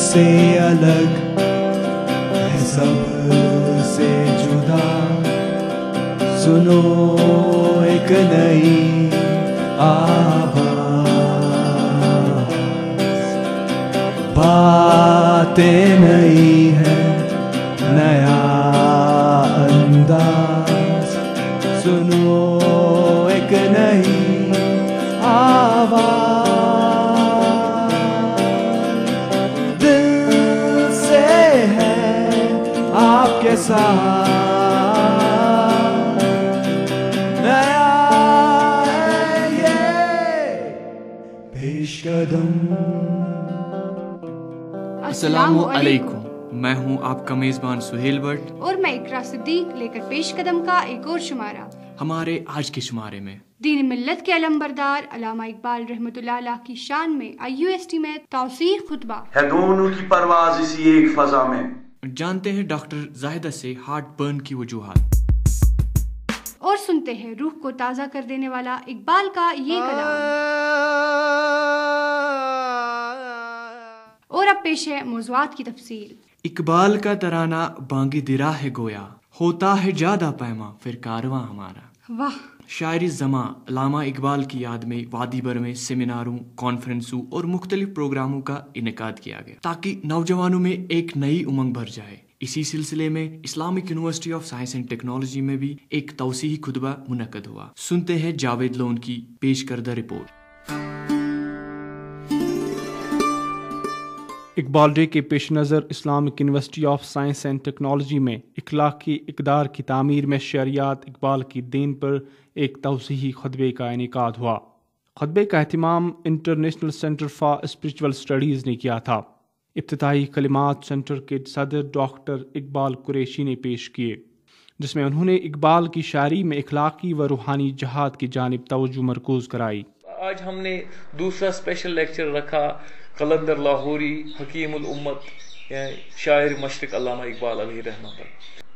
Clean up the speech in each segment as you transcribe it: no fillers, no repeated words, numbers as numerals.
سے الگ ہے سب سے جدا، سنو ایک نئی آواز، باتیں نئی ہے نیا انداز، سنو ایک نئی آواز، دل سے ہے آپ کے ساتھ نیا ہے یہ پیش قدم۔ السلام علیکم، میں ہوں آپ کا میزبان سہیل بٹ اور میں اقرا صدیق، لے کر پیش قدم کا ایک اور شمارہ۔ ہمارے آج کے شمارے میں دین ملت کے علمبردار علامہ اقبال رحمۃ اللہ علیہ کی شان میں IUST میں توسیع خطبہ ہے دونوں کی پرواز اسی ایک فضا میں۔ جانتے ہیں ڈاکٹر زاہدہ سے ہارٹ برن کی وجوہات، اور سنتے ہیں روح کو تازہ کر دینے والا اقبال کا یہ کلام۔ اور اب پیش ہے موضوعات کی تفصیل۔ اقبال کا ترانہ بانگی درا ہے گویا، ہوتا ہے جادہ پیما پھر کارواں ہمارا۔ واہ! شاعری زماں علامہ اقبال کی یاد میں وادی بھر میں سیمیناروں، کانفرنسوں اور مختلف پروگراموں کا انعقاد کیا گیا تاکہ نوجوانوں میں ایک نئی امنگ بھر جائے۔ اسی سلسلے میں Islamic university of science and technology میں بھی ایک توسیعی خطبہ منعقد ہوا۔ سنتے ہیں جاوید لون کی پیش کردہ رپورٹ۔ اقبال ڈے کے پیش نظر Islamic university of science and technology میں اخلاقی اقدار کی تعمیر میں شعریات اقبال کی دین پر ایک توسیعی خطبے کا انعقاد ہوا۔ خطبے کا اہتمام international centre for spiritual studies نے کیا تھا۔ ابتدائی کلمات سینٹر کے صدر ڈاکٹر اقبال قریشی نے پیش کیے، جس میں انہوں نے اقبال کی شاعری میں اخلاقی و روحانی جہاد کی جانب توجہ مرکوز کرائی۔ آج ہم نے دوسرا اسپیشل لیکچر رکھا قلندر لاہوری حکیم الامت شاعر مشرق علامہ اقبال علیہ رحمہ پر۔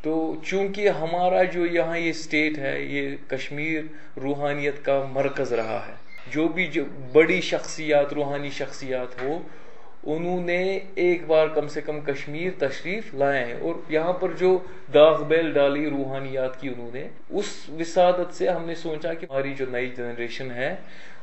تو چونکہ ہمارا جو یہاں یہ اسٹیٹ ہے، یہ کشمیر روحانیت کا مرکز رہا ہے، جو بھی بڑی شخصیات روحانی شخصیات ہو انہوں نے ایک بار کم سے کم کشمیر تشریف لائے ہیں، اور یہاں پر جو داغ بیل ڈالی روحانیات کی انہوں نے، اس وسادت سے ہم نے سوچا کہ ہماری جو نئی جنریشن ہے،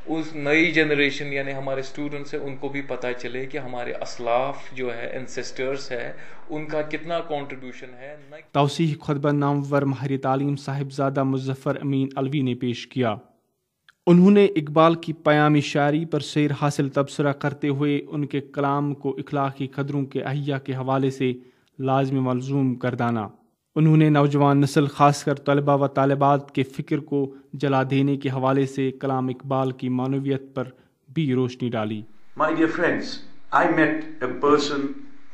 اس نئی جنریشن یعنی ہمارے اسٹوڈنٹس ہیں، ان کو بھی پتہ چلے کہ ہمارے اسلاف جو ہے انسسٹرز ہے ان کا کتنا کنٹریبیوشن ہے۔ توسیعی خطبہ نامور ماہر تعلیم صاحبزادہ مظفر امین علوی نے پیش کیا۔ انہوں نے اقبال کی پیامی شاعری پر سیر حاصل تبصرہ کرتے ہوئے ان کے کلام کو اخلاقی قدروں کے احیا کے حوالے سے لازم ملزوم گردانا۔ انہوں نے نوجوان نسل خاص کر طلباء و طالبات کے فکر کو جلا دینے کے حوالے سے کلام اقبال کی معنویت پر بھی روشنی ڈالی۔ My dear friends, I met a person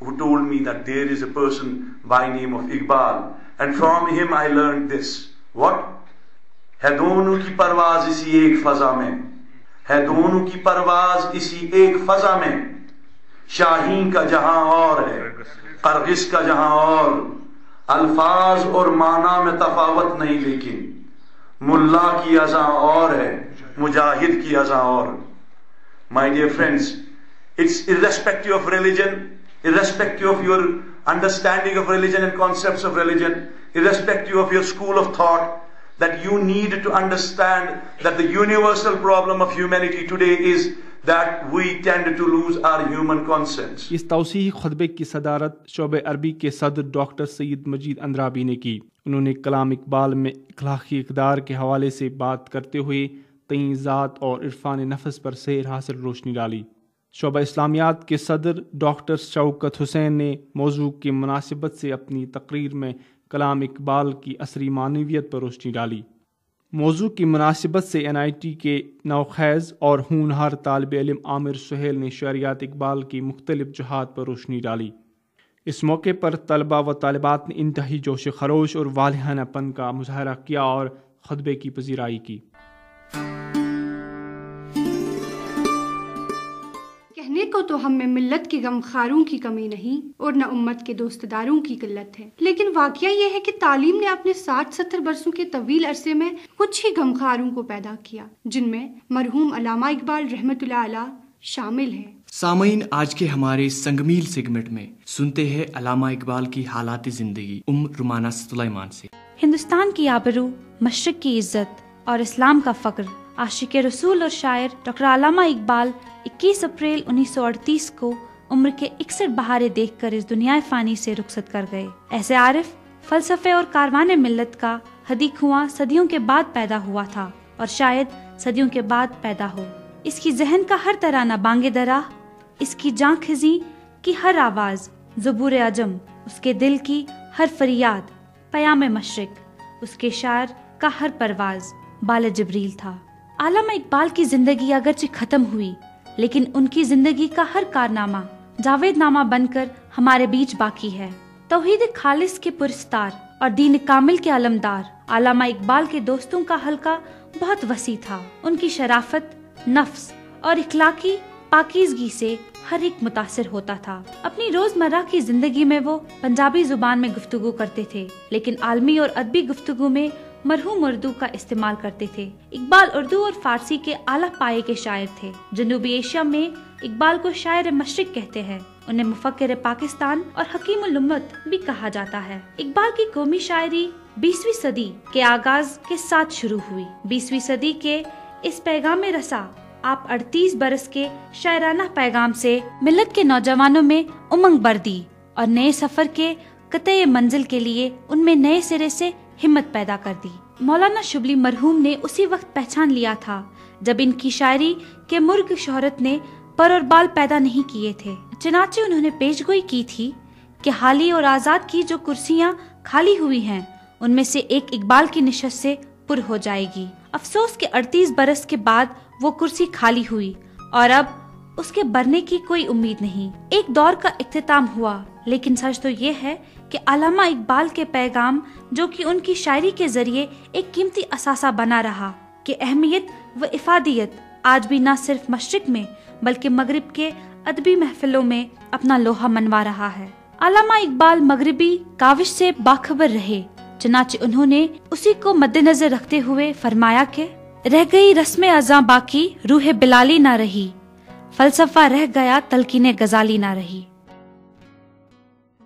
who told me that there is a person by name of Iqbal, and from him I learned this. What? ہے دونوں کی پرواز اسی ایک فضا میں، ہے دونوں کی پرواز اسی ایک فضا میں، شاہین کا جہاں اور ہے، قرغس کا جہاں اور، الفاظ اور معنی میں تفاوت نہیں لیکن ملا کی ازاں اور ہے، مجاہد کی ازاں اور۔ My dear friends, it's irrespective of religion, irrespective of your understanding of religion and concepts of religion, irrespective of your school of thought, that you need to understand that the universal problem of humanity today is that we tend to lose our human concepts. اس توسیعی خطبے کی صدارت شعبہ عربی کے صدر doctor سید مجید اندرابی نے کی۔ انہوں نے کلام اقبال میں اخلاقی اقدار کے حوالے سے بات کرتے ہوئے تئیں ذات اور عرفان نفس پر سیر حاصل روشنی ڈالی۔ شعبہ اسلامیات کے صدر ڈاکٹر شوکت حسین نے موضوع کی مناسبت سے اپنی تقریر میں کلام اقبال کی عصری معنویت پر روشنی ڈالی۔ موضوع کی مناسبت سے NIT کے نوخیز اور ہونہار طالب علم عامر سہیل نے شعریات اقبال کی مختلف جہات پر روشنی ڈالی۔ اس موقع پر طلباء و طالبات نے انتہائی جوش خروش اور والہانہ پن کا مظاہرہ کیا اور خطبے کی پذیرائی کی۔ کہنے کو تو ہم میں ملت کے غمخواروں کی کمی نہیں اور نہ امت کے دوست داروں کی قلت ہے، لیکن واقعہ یہ ہے کہ تعلیم نے اپنے 60-70 برسوں کے طویل عرصے میں کچھ ہی غمخواروں کو پیدا کیا، جن میں مرحوم علامہ اقبال رحمۃ اللہ علیہ شامل ہے۔ سامعین، آج کے ہمارے سنگمیل سیگمنٹ میں سنتے ہیں علامہ اقبال کی حالات زندگی رومانہ سلیمان سے۔ ہندوستان کی آبرو، مشرق کی عزت اور اسلام کا فخر، عاشق رسول اور شاعر ڈاکٹر علامہ اقبال 21 اپریل 1938 کو عمر کے 61 بہاریں دیکھ کر اس دنیا فانی سے رخصت کر گئے۔ ایسے عارف، فلسفے اور کاروان ملت کا ہدی خواں صدیوں کے بعد پیدا ہوا تھا اور شاید صدیوں کے بعد پیدا ہو۔ اس کی ذہن کا ہر ترانہ بانگ درا، اس کی جاں خزی کی ہر آواز زبور عجم، اس کے دل کی ہر فریاد پیام مشرق، اس کے شاعر کا ہر پرواز بال جبریل تھا۔ علامہ اقبال کی زندگی اگرچہ ختم ہوئی، لیکن ان کی زندگی کا ہر کارنامہ جاوید نامہ بن کر ہمارے بیچ باقی ہے۔ توحید خالص کے پرستار اور دین کامل کے علمدار علامہ اقبال کے دوستوں کا حلقہ بہت وسیع تھا۔ ان کی شرافت، نفس اور اخلاقی پاکیزگی سے ہر ایک متاثر ہوتا تھا۔ اپنی روزمرہ کی زندگی میں وہ پنجابی زبان میں گفتگو کرتے تھے، لیکن عالمی اور ادبی گفتگو میں مرحوم اردو کا استعمال کرتے تھے۔ اقبال اردو اور فارسی کے اعلیٰ پائے کے شاعر تھے۔ جنوبی ایشیا میں اقبال کو شاعر مشرق کہتے ہیں۔ انہیں مفکر پاکستان اور حکیم الامت بھی کہا جاتا ہے۔ اقبال کی قومی شاعری 20ویں صدی کے آغاز کے ساتھ شروع ہوئی۔ 20ویں صدی کے اس پیغام رسا آپ 38 برس کے شاعرانہ پیغام سے ملت کے نوجوانوں میں امنگ بر دی اور نئے سفر کے قطع منزل کے لیے ان میں نئے سرے سے ہمت پیدا کر دی۔ مولانا شبلی مرحوم نے اسی وقت پہچان لیا تھا جب ان کی شاعری کے مرغ شہرت نے پر اور بال پیدا نہیں کیے تھے۔ چنانچہ انہوں نے پیش گوئی کی تھی کہ حالی اور آزاد کی جو کرسیاں خالی ہوئی ہیں ان میں سے ایک اقبال کی نشست سے پر ہو جائے گی۔ افسوس کہ 38 برس کے بعد وہ کرسی خالی ہوئی اور اب اس کے بھرنے کی کوئی امید نہیں۔ ایک دور کا اختتام ہوا، لیکن سچ تو یہ ہے کہ علامہ اقبال کے پیغام، جو کہ ان کی شاعری کے ذریعے ایک قیمتی اثاثہ بنا رہا، کہ اہمیت و افادیت آج بھی نہ صرف مشرق میں بلکہ مغرب کے ادبی محفلوں میں اپنا لوہا منوا رہا ہے۔ علامہ اقبال مغربی کاوش سے باخبر رہے، چنانچہ انہوں نے اسی کو مد نظر رکھتے ہوئے فرمایا کہ رہ گئی رسم ازاں باقی، روح بلالی نہ رہی، فلسفہ رہ گیا تلقین غزالی نہ رہی۔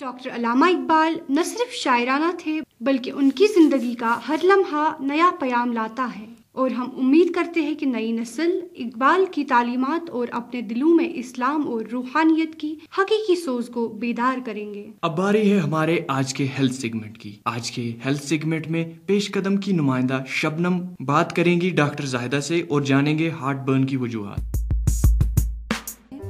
ڈاکٹر علامہ اقبال نہ صرف شاعرانہ تھے بلکہ ان کی زندگی کا ہر لمحہ نیا پیام لاتا ہے، اور ہم امید کرتے ہیں کہ نئی نسل اقبال کی تعلیمات اور اپنے دلوں میں اسلام اور روحانیت کی حقیقی سوز کو بیدار کریں گے۔ اب باری ہے ہمارے آج کے ہیلتھ سیگمنٹ کی۔ آج کے ہیلتھ سیگمنٹ میں پیش قدم کی نمائندہ شبنم بات کریں گی ڈاکٹر زاہدہ سے اور جانیں گے ہارٹ برن کی وجوہات۔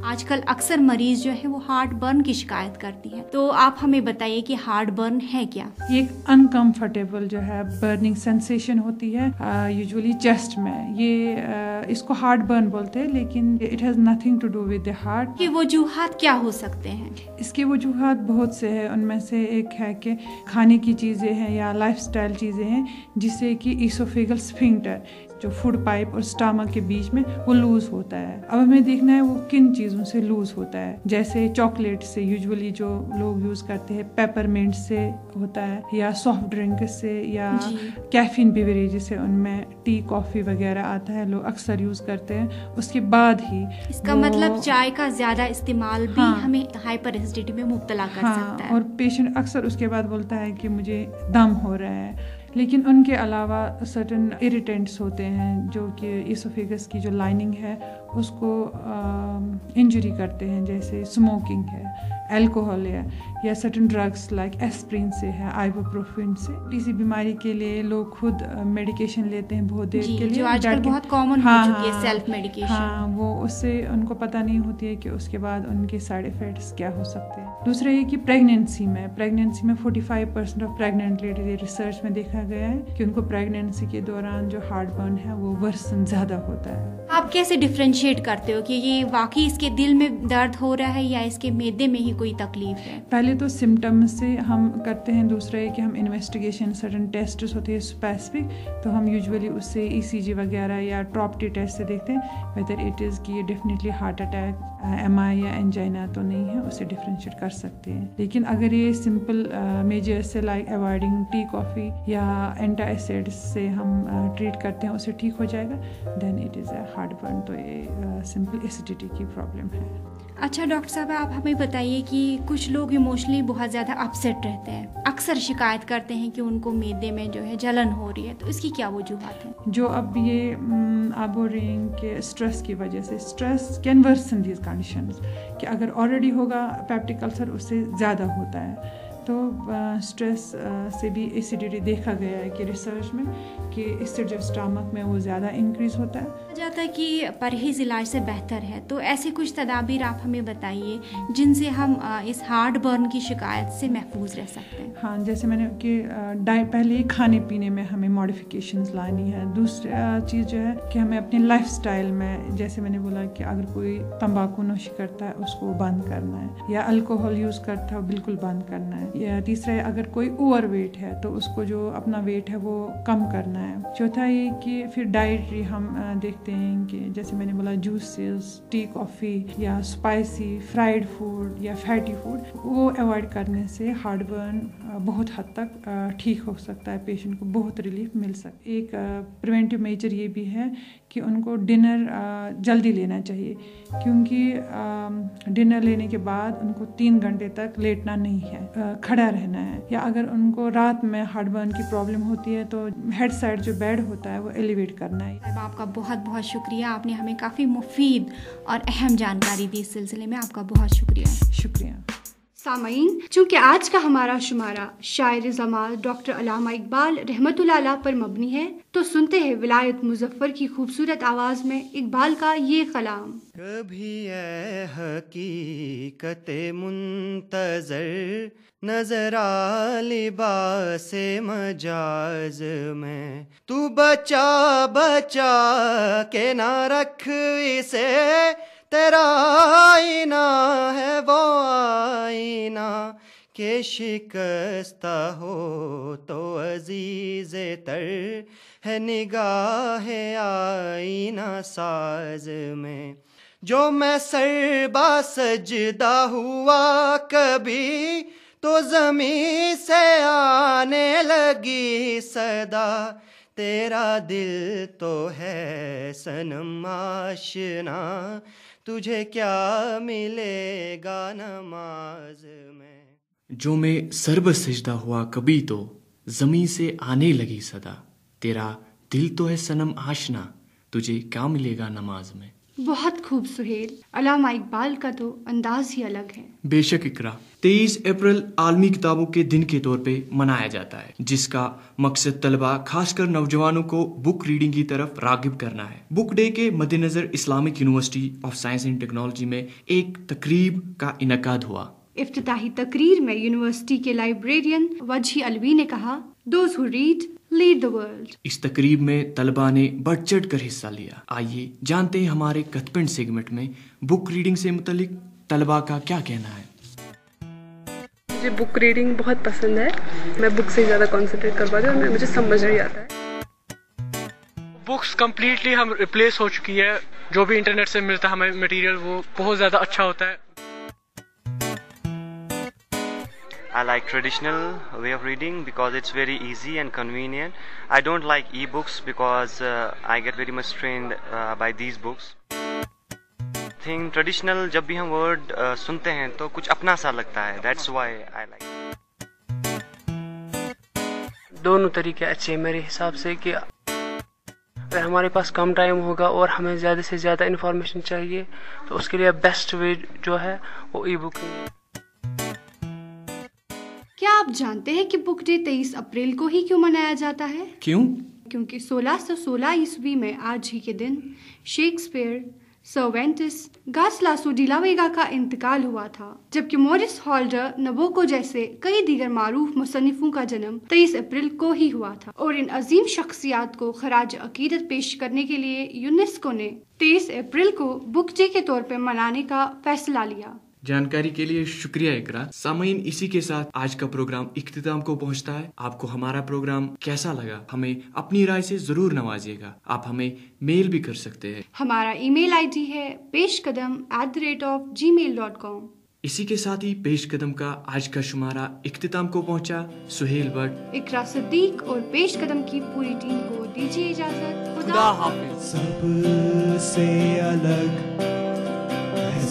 آج کل اکثر مریض جو ہے وہ ہارٹ برن کی شکایت کرتی ہے، تو آپ ہمیں بتائیے کہ ہارٹ برن ہے کیا؟ یہ ایک انکمفرٹیبل جو ہے برننگ سینسیشن ہوتی ہے یوزولی چیسٹ میں۔ یہ اس کو ہارٹ برن بولتے ہیں، لیکن it has nothing to do with the heart. یہ وجوہات کیا ہو سکتے ہیں؟ اس کے وجوہات بہت سے ہیں، ان میں سے ایک ہے کہ کھانے کی چیزیں ہیں یا لائف سٹائل چیزیں ہیں جس سے کہ ایسوفیگل سفنکٹر جو فوڈ پائپ اور اسٹامک کے بیچ میں وہ لوز ہوتا ہے۔ اب ہمیں دیکھنا ہے وہ کن چیزوں سے لوز ہوتا ہے، جیسے چاکلیٹ سے یوزولی جو لوگ یوز کرتے ہیں، پیپر منٹ سے ہوتا ہے، یا سافٹ ڈرنک سے، یا کیفین بیوریج سے، ان میں ٹی کافی وغیرہ آتا ہے، لوگ اکثر یوز کرتے ہیں۔ اس کے بعد ہی اس کا مطلب چائے کا زیادہ استعمال بھی ہمیں ہائپر ایسیڈیٹی میں مبتلا کر سکتا ہے، اور پیشنٹ اکثر اس کے بعد بولتا ہے کہ مجھے دم ہو رہا ہے۔ لیکن ان کے علاوہ سرٹن اریٹینٹس ہوتے ہیں جو کہ ایسوفیگس کی جو لائننگ ہے اس کو انجری کرتے ہیں، جیسے اسموکنگ ہے، الکوہول ہے، یا سرٹن ڈرگس لائک ایسپرین سے ہے، آئیبوپروفین سے۔ کسی بیماری کے لیے لوگ خود میڈیکیشن لیتے ہیں بہت دیر کے لیے، جو آج کل بہت کامن ہو چکی ہے سیلف میڈیکیشن۔ ہاں، وہ اس سے ان کو پتہ نہیں ہوتی ہے کہ اس کے بعد ان کے سائیڈ ایفیکٹس کیا ہو سکتے ہیں۔ دوسرا یہ کہ پریگنینسی میں 45% آف پریگننٹ لیڈیز ریسرچ میں دیکھا گیا ہے کہ ان کو پریگنینسی کے دوران جو ہارٹ برن ہے وہ ورسن زیادہ ہوتا ہے۔ آپ کیسے ڈفرینشیٹ کرتے ہو کہ یہ واقعی اس کے دل میں درد ہو رہا ہے یا اس کے معدے میں ہی کوئی تکلیف ہے؟ پہلے تو سمٹمز سے ہم کرتے ہیں، دوسرا ہے کہ ہم انویسٹیگیشن سرٹن ٹیسٹس ہوتے ہیں اسپیسیفک، تو ہم یوزولی اس سے ECG وغیرہ یا ٹراپٹی ٹیسٹ سے دیکھتے ہیں ویدر اٹ از کہ یہ ڈیفینیٹلی ہارٹ اٹیک، MI یا انجائنا تو نہیں ہے، اسے ڈفرینشیٹ کر سکتے ہیں۔ لیکن اگر یہ سمپل میجر سے لائک اوائڈنگ ٹی کافی یا اینٹی ایسڈ سے ہم ٹریٹ کرتے ہیں، اسے ٹھیک ہو جائے گا، then it is a heartburn. تو یہ سمپل ایسیڈیٹی کی پرابلم ہے۔ اچھا ڈاکٹر صاحب آپ ہمیں بتائیے کہ کچھ لوگ ایموشنلی بہت زیادہ اپسیٹ رہتے ہیں, اکثر شکایت کرتے ہیں کہ ان کو معدے میں جو ہے جلن ہو رہی ہے, تو اس کی کیا وجوہات ہیں؟ جو اب یہ آپ بول رہے ہیں کہ اسٹریس کی وجہ سے, stress can worsen these conditions, کہ اگر آلریڈی ہوگا پیپٹک السر اس سے زیادہ ہوتا ہے. تو اسٹریس سے بھی ایسیڈیٹی دیکھا گیا ہے کہ ریسرچ میں کہ اس سے جو اسٹامک میں وہ زیادہ انکریز ہوتا ہے. جاتا ہے کہ پرہیز علاج سے بہتر ہے, تو ایسے کچھ تدابیر آپ ہمیں بتائیے جن سے ہم اس ہارٹ برن کی شکایت سے محفوظ رہ سکتے ہیں. ہاں, جیسے میں نے کہ پہلے کھانے پینے میں ہمیں ماڈیفیکیشنز لانی ہے. دوسری چیز جو ہے کہ ہمیں اپنے لائف سٹائل میں, جیسے میں نے بولا کہ اگر کوئی تمباکو نوشی کرتا ہے اس کو بند کرنا ہے, یا الکوہول یوز کرتا ہے وہ بالکل بند کرنا ہے. یا تیسرا ہے اگر کوئی اوور ویٹ ہے تو اس کو جو اپنا ویٹ ہے وہ کم کرنا ہے. چوتھا یہ کہ پھر ڈائٹری ہم دیکھتے ہیں کہ جیسے میں نے بولا جوسز, ٹی, کافی یا اسپائسی فرائیڈ فوڈ یا فیٹی فوڈ, وہ اوائڈ کرنے سے ہارٹ برن بہت حد تک ٹھیک ہو سکتا ہے, پیشنٹ کو بہت ریلیف مل سکتا ہے. ایک پریونٹیو میجر یہ بھی ہے کہ ان کو ڈنر جلدی لینا چاہیے, کیونکہ ڈنر لینے کے بعد ان کو 3 گھنٹے تک لیٹنا نہیں ہے, کھڑا رہنا ہے. یا اگر ان کو رات میں ہارٹ برن کی پرابلم ہوتی ہے تو ہیڈ سائڈ جو بیڈ ہوتا ہے وہ ایلیویٹ کرنا ہے. آپ کا بہت بہت شکریہ, آپ نے ہمیں کافی مفید اور اہم جانکاری دی. اس سلسلے میں آپ کا بہت شکریہ. شکریہ. سامعین, چونکہ آج کا ہمارا شمارہ شاعر زمان ڈاکٹر علامہ اقبال رحمۃ اللہ علیہ پر مبنی ہے, تو سنتے ہیں ولایت مظفر کی خوبصورت آواز میں اقبال کا یہ کلام. کبھی اے حقیقت منتظر نظر آ لباس مجاز میں, تو بچا بچا کے نہ رکھ اسے, تیرا آئینہ ہے وہ آئینہ کہ شکستہ ہو تو عزیز تر ہے نگاہ آئینہ ساز میں. جو میں سر با سجدہ ہوا کبھی تو زمین سے آنے لگی صدا, تیرا دل تو ہے صنم آشنا, تجھے کیا ملے گا نماز میں. جو میں سر سجدہ ہوا کبھی تو زمیں سے آنے لگی صدا, تیرا دل تو ہے صنم آشنا, تجھے کیا ملے گا نماز میں. بہت خوب سہیل, علامہ اقبال کا تو انداز ہی الگ ہے. بے شک اقرا, 23 اپریل عالمی کتابوں کے دن کے طور پہ منایا جاتا ہے, جس کا مقصد طلبہ خاص کر نوجوانوں کو بک ریڈنگ کی طرف راغب کرنا ہے. بک ڈے کے مد نظر Islamic university of science and technology میں ایک تقریب کا انعقاد ہوا. افتتاحی تقریر میں یونیورسٹی کے لائبریرین وجہی علوی نے کہا, those who read lead the world. اس تقریب میں طلباء نے بڑھ چڑھ کر حصہ لیا. آئیے جانتے ہیں ہمارے کتپنڈ سیگمنٹ میں بک ریڈنگ سے متعلق طلباء کا کیا کہنا ہے. مجھے بک ریڈنگ بہت پسند ہے, میں بک سے زیادہ کنسنٹریٹ کر پاتی ہوں اور مجھے سمجھ نہیں آتا ہے. بکس کمپلیٹلی ہم ریپلیس ہو چکی ہے, جو بھی انٹرنیٹ سے ملتا ہے ہمیں مٹیریل وہ بہت زیادہ اچھا ہوتا ہے. I like traditional way of reading because it's very easy and convenient. I don't like e-books because I get very much strained by these books. Think traditional جب بھی ہم ورڈ سنتے ہیں تو کچھ اپنا سا لگتا ہے. That's why I like it. دونوں طریقے اچھے ہیں میرے حساب سے, کہ اگر ہمارے پاس کم ٹائم ہوگا اور ہمیں زیادہ سے زیادہ انفارمیشن چاہیے تو اس کے لیے بیسٹ وے جو ہے وہ ای بک ہے. کیا آپ جانتے ہیں کہ بک ڈے 23 اپریل کو ہی کیوں منایا جاتا ہے؟ کیوں؟ کیونکہ 1616 عیسوی میں آج ہی کے دن Shakespeare, servants, گاسلاسو de la Vega کا انتقال ہوا تھا, جبکہ مورس ہالڈر نبوکو جیسے کئی دیگر معروف مصنفوں کا جنم 23 اپریل کو ہی ہوا تھا. اور ان عظیم شخصیات کو خراج عقیدت پیش کرنے کے لیے یونیسکو نے 23 اپریل کو بک ڈے کے طور پر منانے کا فیصلہ لیا. جانکاری کے لیے شکریہ اقرا. سامعین, اسی کے ساتھ آج کا پروگرام اختتام کو پہنچتا ہے. آپ کو ہمارا پروگرام کیسا لگا ہمیں اپنی رائے سے ضرور نوازیے گا. آپ ہمیں میل بھی کر سکتے ہیں. ہمارا ای میل آئی ڈی ہے peshkadam@gmail.com. اسی کے ساتھ ہی پیش قدم کا آج کا شمارہ اختتام کو پہنچا. سہیل بٹ, اقرا صدیق اور پیش قدم کی پوری ٹیم کو دیجیے اجازت. خدا حافظ. سب سے الگ